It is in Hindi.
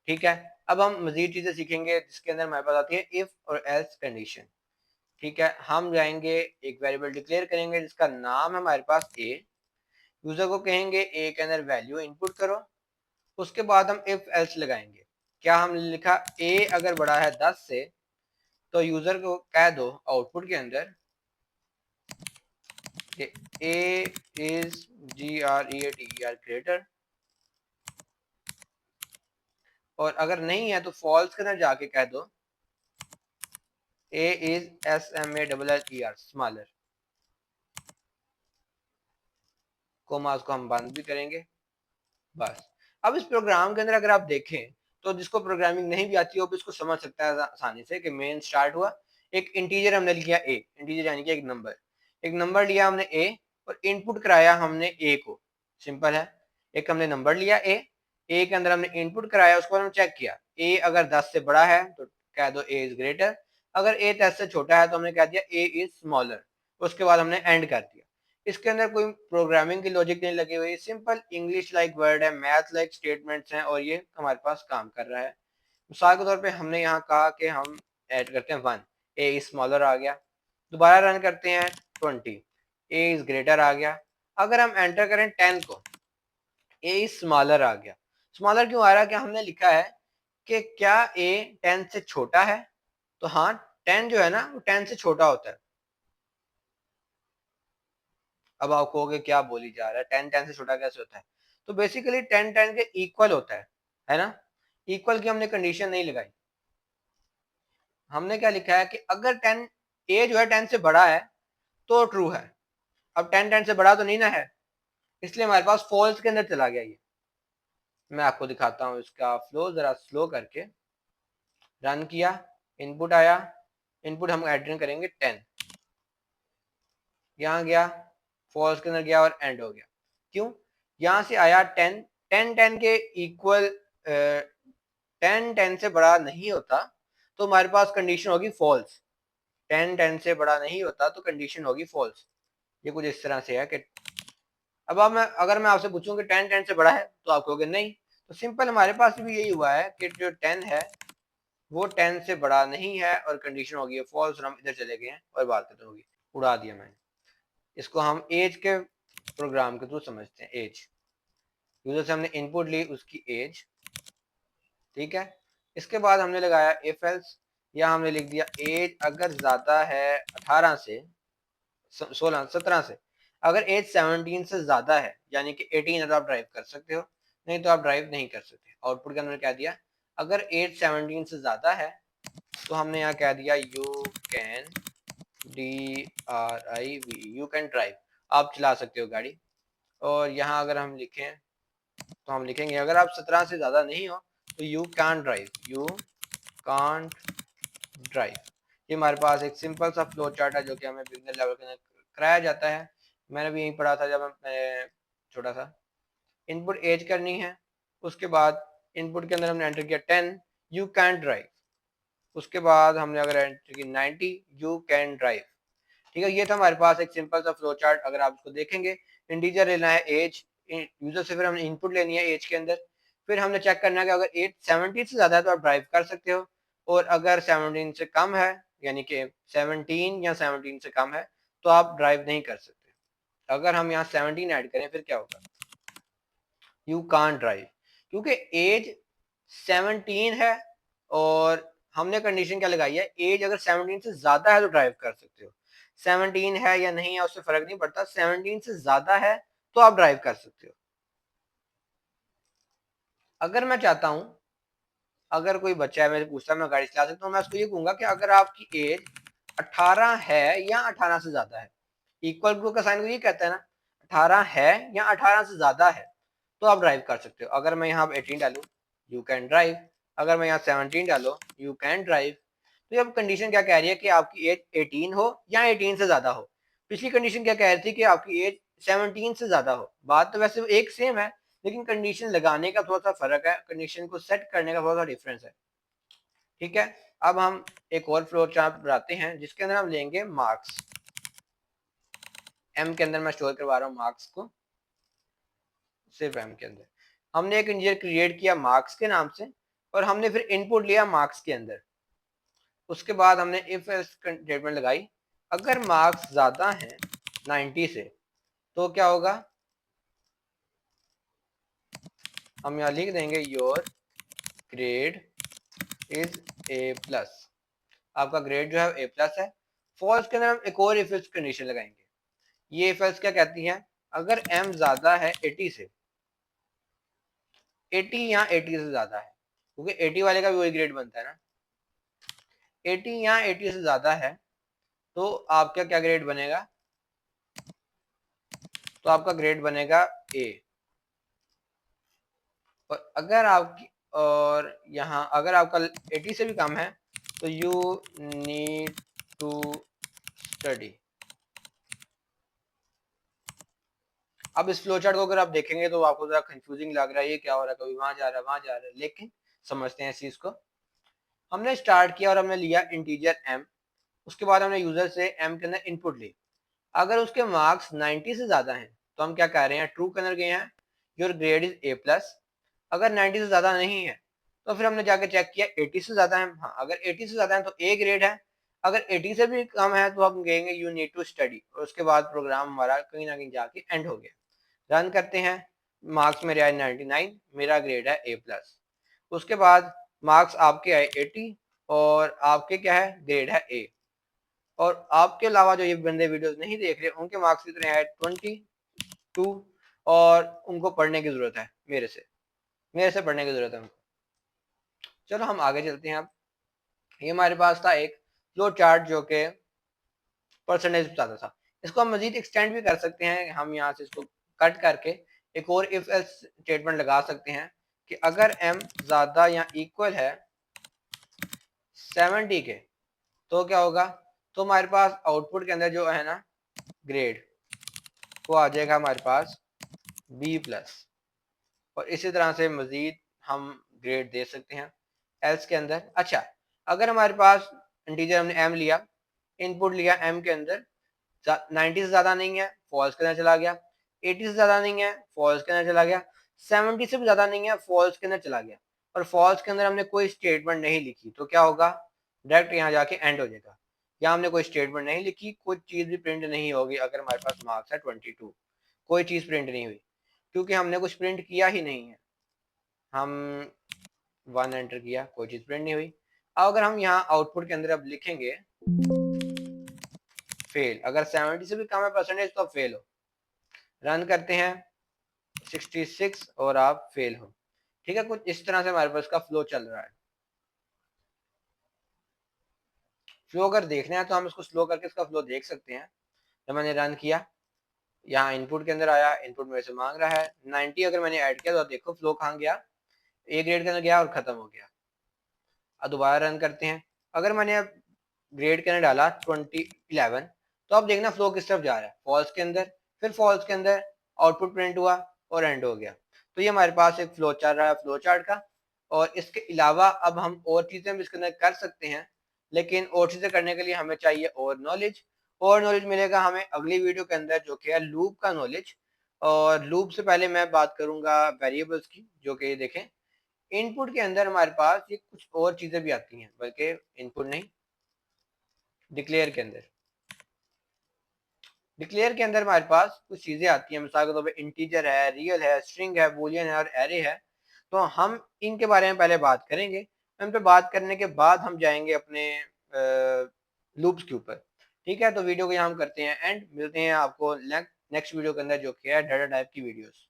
ठीक है, अब हम मजीद चीजें सीखेंगे जिसके अंदर हमारे पास आती है इफ और एल्स कंडीशन। ठीक है, हम जाएंगे एक वेरिएबल डिक्लेयर करेंगे जिसका नाम है हमारे पास ए। यूजर को कहेंगे ए के अंदर वैल्यू इनपुट करो, उसके बाद हम इफ एल्स लगाएंगे। क्या हमने लिखा ए अगर बड़ा है 10 से, तो यूजर को कह दो आउटपुट के अंदर कि ए इज GREATER ग्रेटर, और अगर नहीं है तो फॉल्स के अंदर जाके कह दो ए इज SMALLER स्मॉलर। कोमास को हम बंद भी करेंगे। बस, अब इस प्रोग्राम के अंदर अगर आप देखें तो जिसको प्रोग्रामिंग नहीं भी आती हो भी इसको समझ सकता है आसानी से कि मेन स्टार्ट हुआ, एक इंटीजर हमने लिया ए, इंटीजर यानी कि एक नंबर लिया हमने ए और इनपुट कराया हमने ए को। सिंपल है, एक हमने नंबर लिया ए के अंदर हमने इनपुट कराया, उसको हमने चेक किया ए अगर 10 से बड़ा है तो कह दो ए इज ग्रेटर, अगर ए 10 से छोटा है तो हमने कह दिया ए इज स्मॉलर। उसके बाद हमने एंड कर दिया। इसके अंदर कोई प्रोग्रामिंग की लॉजिक नहीं लगी हुई, सिंपल इंग्लिश लाइक वर्ड है, मैथ लाइक स्टेटमेंट्स हैं, और ये हमारे पास काम कर रहा है। मिसाल के तौर पे हमने यहाँ कहा कि हम ऐड करते हैं 1, ए इज स्मॉलर आ गया। दोबारा रन करते हैं 20, ए इज ग्रेटर आ गया। अगर हम एंटर करें 10 को, ए इज स्मॉलर आ गया। स्मॉलर क्यों आ रहा है? क्या हमने लिखा है कि क्या ए 10 से छोटा है? तो हाँ, 10 जो है ना वो 10 से छोटा होता है। अब आप कहोगे क्या बोली जा रहा है, 10 10 से छोटा कैसे होता है? तो बेसिकली 10 10 के इक्वल होता है ना। इक्वल की हमने कंडीशन नहीं लगाई, हमने क्या लिखा है कि अगर 10 ए जो है 10 से बड़ा है तो ट्रू है। अब 10 10 से बड़ा तो नहीं ना है, इसलिए हमारे पास फॉल्स के अंदर चला गया ये। मैं आपको दिखाता हूँ इसका फ्लो जरा स्लो करके। रन किया, इनपुट आया, इनपुट हम एंटर करेंगे 10, यहाँ गया, फॉल्स के अंदर गया और एंड हो गया। क्यों? यहाँ से आया 10, 10 10 के इक्वल, 10 10 से बड़ा नहीं होता तो हमारे पास कंडीशन होगी फॉल्स। 10 10 से बड़ा नहीं होता तो कंडीशन होगी फॉल्स। ये कुछ इस तरह से है कि अब मैं अगर मैं आपसे पूछूं कि 10 10 से बड़ा है तो आप कहोगे नहीं। तो सिंपल हमारे पास भी यही हुआ है कि जो 10 है वो 10 से बड़ा नहीं है और कंडीशन होगी फॉल्स, और हम इधर चले गए हैं और बात खत्म होगी। उड़ा दिया मैंने इसको। हम एज के प्रोग्राम के थ्रू समझते हैं। एज, यूजर से हमने इनपुट ली उसकी एज। ठीक है, इसके बाद हमने लगाया इफ एल्स, या हमने लिख दिया एज अगर ज्यादा है 18 से, 16 17 से, अगर एज 17 से ज्यादा है यानी कि 18 है तो आप ड्राइव कर सकते हो, नहीं तो आप ड्राइव नहीं कर सकते। आउटपुट के अंदर क्या दिया? अगर एज 17 से ज्यादा है तो हमने यहाँ कह दिया you can DRIV, you can drive, आप चला सकते हो गाड़ी। और यहाँ अगर हम लिखें तो हम लिखेंगे अगर आप 17 से ज़्यादा नहीं हो तो you can drive, you can't drive. ये हमारे पास एक सिंपल सा फ्लो चार्ट है जो कि हमें बिगनर लेवल के अंदर कराया जाता है। मैंने भी यही पढ़ा था जब मैं छोटा था। इनपुट एज करनी है, उसके बाद इनपुट के अंदर हमने एंटर किया 10, यू कैन ड्राइव। उसके बाद हमने अगर एंटर की 90, यू कैन ड्राइव। ठीक है, ये था हमारे पास एक सिंपल सा फ्लो चार्ट। अगर आप इसको देखेंगे, इंटीजर लेना है एज, यूजर से फिर हमने इनपुट लेनी है एज के अंदर, फिर हमने चेक करना है कि अगर एज 17 से ज्यादा है तो आप ड्राइव कर सकते हो, और अगर 17 से कम है यानी कि 17 या 17 से कम है तो आप ड्राइव नहीं कर सकते। अगर हम यहाँ 17 ऐड करें फिर क्या होगा? यू कान ड्राइव, क्योंकि एज 17 है और हमने कंडीशन क्या लगाई है, एज अगर 17 से ज्यादा है तो ड्राइव कर सकते हो। 17 है या नहीं है उससे फर्क नहीं पड़ता, 17 से ज्यादा है तो आप ड्राइव कर सकते हो। अगर मैं चाहता हूं, अगर कोई बच्चा है मेरे पूछता है मैं गाड़ी चला सकता हूँ, मैं उसको ये कहूंगा कि अगर आपकी एज 18 है या 18 से ज्यादा है, इक्वल टू का साइन ये कहता है ना, 18 है या 18 से ज्यादा है तो आप ड्राइव कर सकते हो। अगर मैं यहाँ 18 डालू, यू कैन ड्राइव। अगर मैं यहाँ 17 डालो, यू कैन ड्राइव। तो अब कंडीशन क्या कह रही है कि आपकी एज 18 हो या 18 से ज्यादा हो। पिछली कंडीशन क्या कह रही थी कि आपकी एज 17 से ज्यादा हो। बात तो वैसे एक सेम है, लेकिन कंडीशन लगाने का थोड़ा सा फर्क है, कंडीशन को सेट करने का थोड़ा सा डिफरेंस है। ठीक है, अब हम एक और फ्लो चार्ट बनाते हैं जिसके अंदर हम लेंगे मार्क्स। एम के अंदर मैं स्टोर करवा रहा हूँ मार्क्स को, सिर्फ एम के अंदर। हमने एक इंटीजर क्रिएट किया मार्क्स के नाम से, और हमने फिर इनपुट लिया मार्क्स के अंदर। उसके बाद हमने इफ एल्स स्टेटमेंट लगाई, अगर मार्क्स ज्यादा हैं 90 से तो क्या होगा, हम यहाँ लिख देंगे your grade is a plus, आपका ग्रेड जो है ए प्लस है। फॉल्स के अंदर हम एक और इफ एल्स कंडीशन लगाएंगे। ये इफ एल्स क्या कहती है, अगर m ज्यादा है 80 से, 80 या 80 से ज्यादा है, क्योंकि 80 वाले का भी वही ग्रेड बनता है ना, 80 या 80 से ज्यादा है तो आपका क्या ग्रेड बनेगा, तो आपका ग्रेड बनेगा ए। और अगर आपकी, और यहाँ अगर आपका 80 से भी कम है तो यू नीड टू स्टडी। अब इस फ्लो चार्ट को अगर आप देखेंगे तो आपको जरा कंफ्यूजिंग लग रहा है, ये क्या हो रहा है, कभी वहां जा रहा है वहां जा रहा है, लेकिन समझते हैं इस चीज को। हमने स्टार्ट किया और हमने लिया इंटीजर m, उसके बाद हमने यूजर से m के अंदर इनपुट ली। अगर उसके मार्क्स 90 से ज्यादा हैं तो हम क्या कह रहे हैं, ट्रू के अंदर गए हैं, your grade is a plus. अगर 90 से ज्यादा नहीं है तो फिर हमने जाके चेक किया 80 से ज्यादा है, हाँ अगर 80 से ज्यादा है तो ए ग्रेड है, अगर 80 से भी कम है तो हम कहेंगे यू नीड टू स्टडी। और उसके बाद प्रोग्राम हमारा कहीं ना कहीं जाके एंड हो गया। रन करते हैं, मार्क्स मेरे आए 99, मेरा ग्रेड है ए प्लस। उसके बाद मार्क्स आपके आए 80 और आपके क्या है, ग्रेड है ए। और आपके अलावा जो ये बंदे वीडियोस नहीं देख रहे उनके मार्क्स कितने हैं, 22, और उनको पढ़ने की जरूरत है, मेरे से पढ़ने की जरूरत है उनको। चलो हम आगे चलते हैं। अब ये हमारे पास था एक फ्लो चार्ट जो कि परसेंटेज बताता था। इसको हम मजीद एक्सटेंड भी कर सकते हैं, हम यहाँ से इसको कट करके एक और इफ एल्स स्टेटमेंट लगा सकते हैं कि अगर m ज्यादा या इक्वल है 70 के तो क्या होगा, तो हमारे पास आउटपुट के अंदर जो है ना ग्रेड वो आ जाएगा हमारे पास बी प्लस। और इसी तरह से मजीद हम ग्रेड दे सकते हैं एल्स के अंदर। अच्छा, अगर हमारे पास इंटीजर हमने m लिया, इनपुट लिया m के अंदर, 90 से ज्यादा नहीं है, फॉल्स के अंदर चला गया, 80 से ज्यादा नहीं है, फॉल्स के अंदर चला गया, 70 से भी ज्यादा नहीं है, फॉल्स के अंदर चला गया, और फॉल्स के अंदर हमने कोई स्टेटमेंट नहीं लिखी तो क्या होगा, डायरेक्ट यहाँ जाके एंड हो जाएगा। यहाँ हमने कोई स्टेटमेंट नहीं लिखी, कोई चीज भी प्रिंट नहीं होगी। अगर हमारे पास मार्क्स है 22, कोई चीज प्रिंट नहीं हुई क्योंकि हमने कुछ प्रिंट किया ही नहीं है। हम 1 एंटर किया, कोई चीज प्रिंट नहीं हुई। अब अगर हम यहाँ आउटपुट के अंदर अब लिखेंगे फेल, अगर 70 से भी कम है परसेंटेज तो आप फेल हो। रन करते हैं 66 और आप फेल हो। ठीक है, कुछ इस तरह से हमारे पास का फ्लो चल रहा है। फ्लो अगर देखना है तो हम इसको स्लो करके इसका फ्लो देख सकते हैं। जब मैंने रन किया, यहाँ इनपुट के अंदर आया, इनपुट मेरे से मांग रहा है 90, अगर मैंने ऐड किया तो देखो फ्लो कहाँ गया, ए ग्रेड के अंदर गया और खत्म हो गया। अब दोबारा रन करते हैं, अगर मैंने अब ग्रेड के अंदर डाला 2011 तो अब देखना फ्लो किस तरफ जा रहा है, फॉल्स के अंदर, फिर फॉल्स के अंदर आउटपुट प्रिंट हुआ और एंड हो गया। तो ये हमारे पास एक फ्लो चल रहा है फ्लो चार्ट का। और इसके अलावा अब हम और चीजें भी इसके अंदर कर सकते हैं, लेकिन और चीजें करने के लिए हमें चाहिए और नॉलेज। और नॉलेज मिलेगा हमें अगली वीडियो के अंदर जो कि है लूप का नॉलेज। और लूप से पहले मैं बात करूंगा वेरिएबल्स की, जो कि देखें इनपुट के अंदर हमारे पास ये कुछ और चीजें भी आती हैं, बल्कि इनपुट नहीं, डिक्लेयर के अंदर, डिक्लेयर के अंदर हमारे पास कुछ चीजें आती हैं। मिसाल के तौर पे इंटीजर है, रियल है, स्ट्रिंग है, बूलियन है और एरे है। तो हम इनके बारे में पहले बात करेंगे, इन पे बात करने के बाद हम जाएंगे अपने लूप्स के ऊपर। ठीक है, तो वीडियो को यहाँ हम करते हैं एंड, मिलते हैं आपको नेक्स्ट वीडियो के अंदर जो कि है डाटा टाइप की वीडियोस।